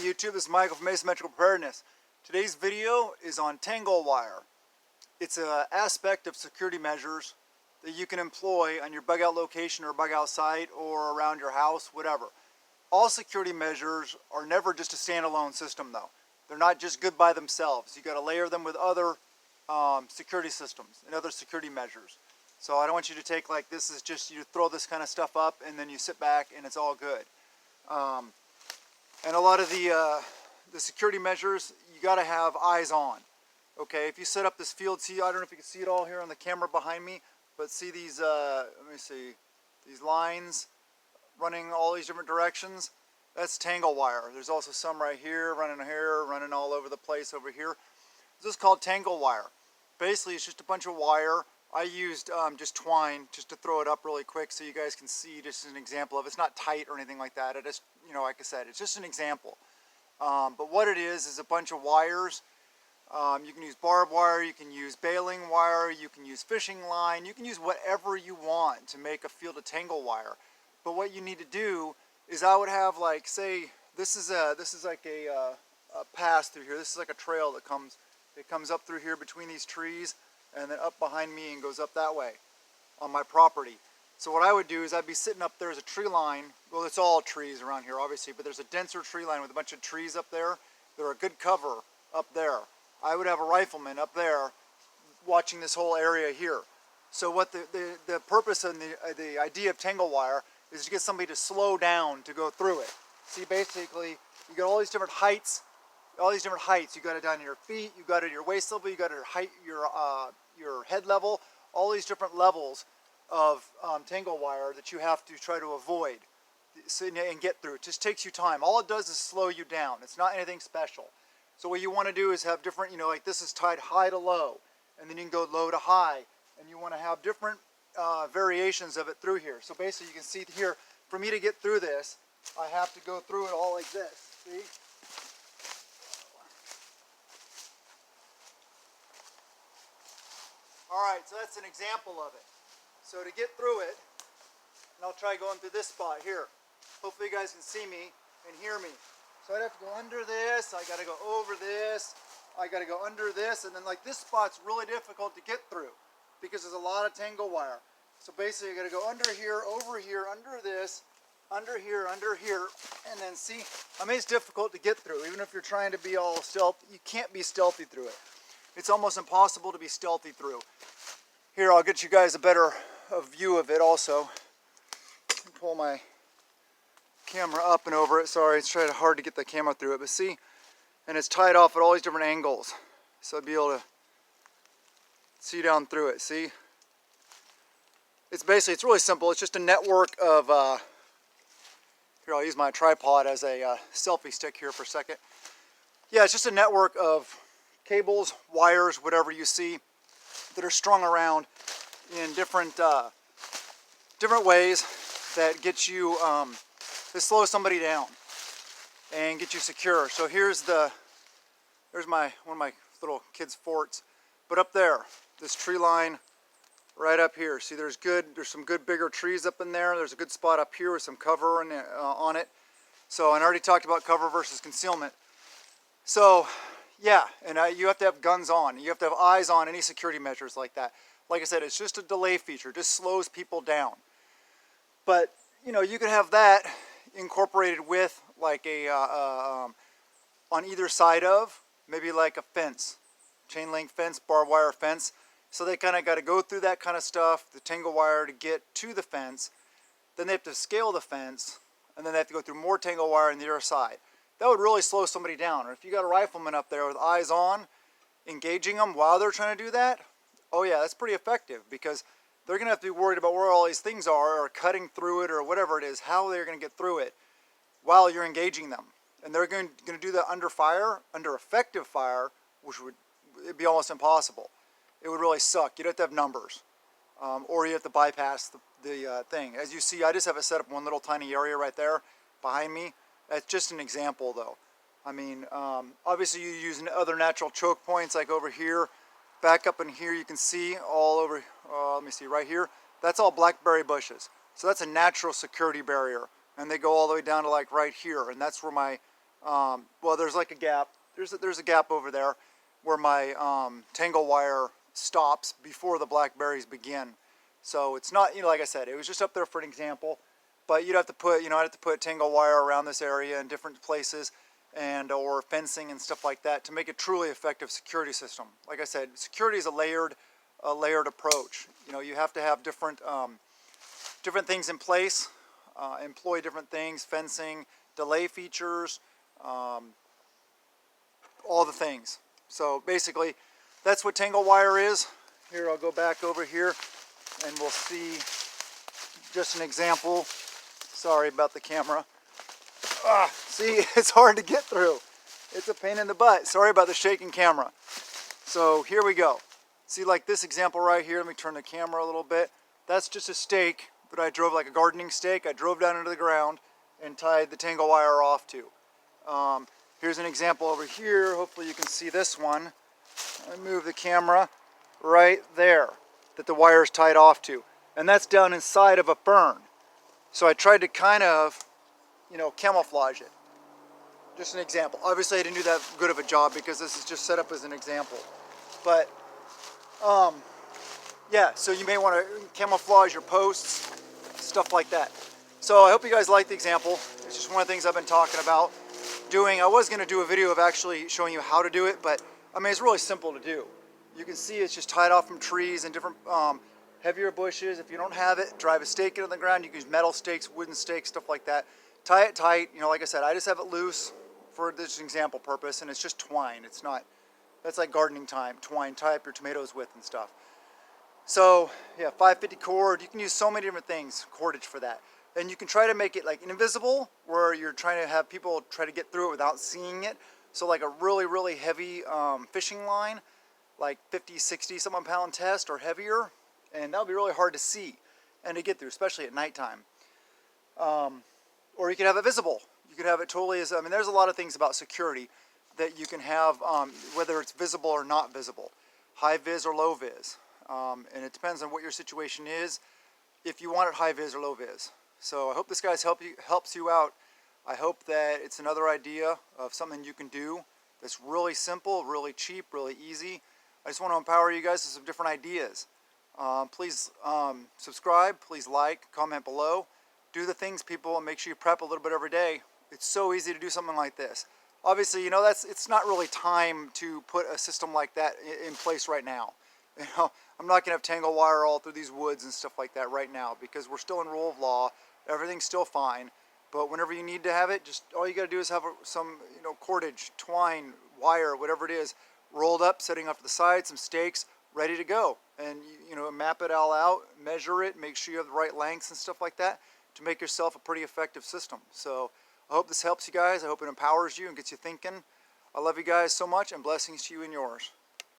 YouTube, this is Michael from Asymmetrical Preparedness. Today's video is on Tangle wire. It's an aspect of security measures that you can employ on your bug out location or bug out site or around your house, whatever. All security measures are never just a standalone system though. They're not just good by themselves. You got to layer them with other security systems and other security measures. So I don't want you to take like this is just you throw this kind of stuff up and then you sit back and it's all good. And a lot of the security measures, you got to have eyes on. Okay, if you set up this field, see, I don't know if you can see it all here on the camera behind me, but see these, let me see, these lines running all these different directions? That's Tangle wire. There's also some right here, running all over the place over here. This is called Tangle wire. Basically, it's just a bunch of wire. I used just twine just to throw it up really quick so you guys can see just an example of it. It's not tight or anything like that. It just, you know, like I said, it's just an example. But what it is a bunch of wires. You can use barbed wire, you can use baling wire, you can use fishing line, you can use whatever you want to make a field of Tangle wire. But what you need to do is I would have like, say, this is like a pass through here. This is like a trail that comes up through here between these trees and then up behind me and goes up that way on my property. So what I would do is I'd be sitting up there as a tree line. Well, it's all trees around here obviously, but there's a denser tree line with a bunch of trees up there. They're a good cover up there. I would have a rifleman up there watching this whole area here. So what the purpose and the idea of Tangle wire is to get somebody to slow down to go through it. See, basically, you got all these different heights. You got it down to your feet, you got it at your waist level, you got it at height, your head level, all these different levels of Tangle wire that you have to try to avoid and get through. It just takes you time. All it does is slow you down. It's not anything special. So what you want to do is have different, you know, like this is tied high to low, and then you can go low to high, and you want to have different variations of it through here. So basically you can see here, for me to get through this, I have to go through it all like this, see? Alright, so that's an example of it. So to get through it, and I'll try going through this spot here. Hopefully you guys can see me and hear me. So I'd have to go under this, I gotta go over this, I gotta go under this, and then like this spot's really difficult to get through because there's a lot of Tangle wire. So basically I gotta go under here, over here, under this, under here, and then see, I mean it's difficult to get through. Even if you're trying to be all stealth, you can't be stealthy through it. It's almost impossible to be stealthy through. Here, I'll get you guys a better view of it also. Pull my camera up and over it. Sorry, it's trying hard to get the camera through it, but see, and it's tied off at all these different angles. So I'd be able to see down through it, see? It's basically, it's really simple. It's just a network of, here I'll use my tripod as a selfie stick here for a second. Yeah, it's just a network of cables, wires, whatever you see that are strung around in different ways that get you to slow somebody down and get you secure. So there's one of my little kids' forts, but up there, this tree line right up here. See, there's some good bigger trees up in there. There's a good spot up here with some cover on it. So, and I already talked about cover versus concealment. So yeah, and you have to have guns on. You have to have eyes on any security measures like that. Like I said, it's just a delay feature. It just slows people down. But, you know, you could have that incorporated with like a, on either side of, maybe like a fence. Chain link fence, barbed wire fence. So they kind of got to go through that kind of stuff, the Tangle wire to get to the fence. Then they have to scale the fence, and then they have to go through more Tangle wire on the other side. That would really slow somebody down. Or if you got a rifleman up there with eyes on, engaging them while they're trying to do that, oh yeah, that's pretty effective because they're going to have to be worried about where all these things are or cutting through it or whatever it is, how they're going to get through it while you're engaging them. And they're going to do that under fire, under effective fire, which would it'd be almost impossible. It would really suck. You'd have to have numbers or you have to bypass the thing. As you see, I just have it set up in one little tiny area right there behind me. That's just an example though. I mean, obviously you use other natural choke points like over here. Back up in here you can see all over, let me see, right here. That's all blackberry bushes. So that's a natural security barrier. And they go all the way down to like right here. And that's where my well, there's like a gap. There's a gap over there where my Tangle wire stops before the blackberries begin. So it's not, like I said, it was just up there for an example. But you'd have to put, I'd have to put Tangle wire around this area in different places, and or fencing and stuff like that to make a truly effective security system. Like I said, security is a layered approach. You have to have different things in place, employ different things, fencing, delay features, all the things. So basically, that's what Tangle wire is. Here, I'll go back over here and we'll see just an example. Sorry about the camera. See, it's hard to get through. It's a pain in the butt. Sorry about the shaking camera. So here we go. See, like this example right here, let me turn the camera a little bit. That's just a stake that I drove, like a gardening stake. I drove down into the ground and tied the Tangle wire off to. Here's an example over here. Hopefully you can see this one. I move the camera right there that the wire is tied off to. And that's down inside of a fern. So I tried to kind of, camouflage it. Just an example. Obviously I didn't do that good of a job because this is just set up as an example. But, yeah, so you may want to camouflage your posts, stuff like that. So I hope you guys like the example. It's just one of the things I've been talking about doing. I was going to do a video of actually showing you how to do it, but I mean, it's really simple to do. You can see it's just tied off from trees and different heavier bushes. If you don't have it, drive a stake into the ground. You can use metal stakes, wooden stakes, stuff like that. Tie it tight. Like I said, I just have it loose for this example purpose, and it's just twine. It's not, that's like gardening twine, tie up your tomatoes with and stuff. So yeah, 550 cord. You can use so many different things, cordage for that. And you can try to make it like invisible, where you're trying to have people try to get through it without seeing it. So like a really, really heavy fishing line, like 50, 60 some pound test or heavier, and that'll be really hard to see and to get through, especially at nighttime. Or you could have it visible. You could have it totally as, there's a lot of things about security that you can have, whether it's visible or not visible, high vis or low vis. And it depends on what your situation is, if you want it high vis or low vis. So I hope this guys helps you out. I hope that it's another idea of something you can do that's really simple, really cheap, really easy. I just want to empower you guys with some different ideas. Please subscribe, please like, comment below. Do the things, people, and make sure you prep a little bit every day. It's so easy to do something like this. Obviously, it's not really time to put a system like that in place right now. I'm not going to have Tangle wire all through these woods and stuff like that right now because we're still in rule of law. Everything's still fine. But whenever you need to have it, just all you got to do is have some, cordage, twine, wire, whatever it is, rolled up, setting up to the side, some stakes, ready to go. And, map it all out, measure it, make sure you have the right lengths and stuff like that to make yourself a pretty effective system. So I hope this helps you guys. I hope it empowers you and gets you thinking. I love you guys so much, and blessings to you and yours.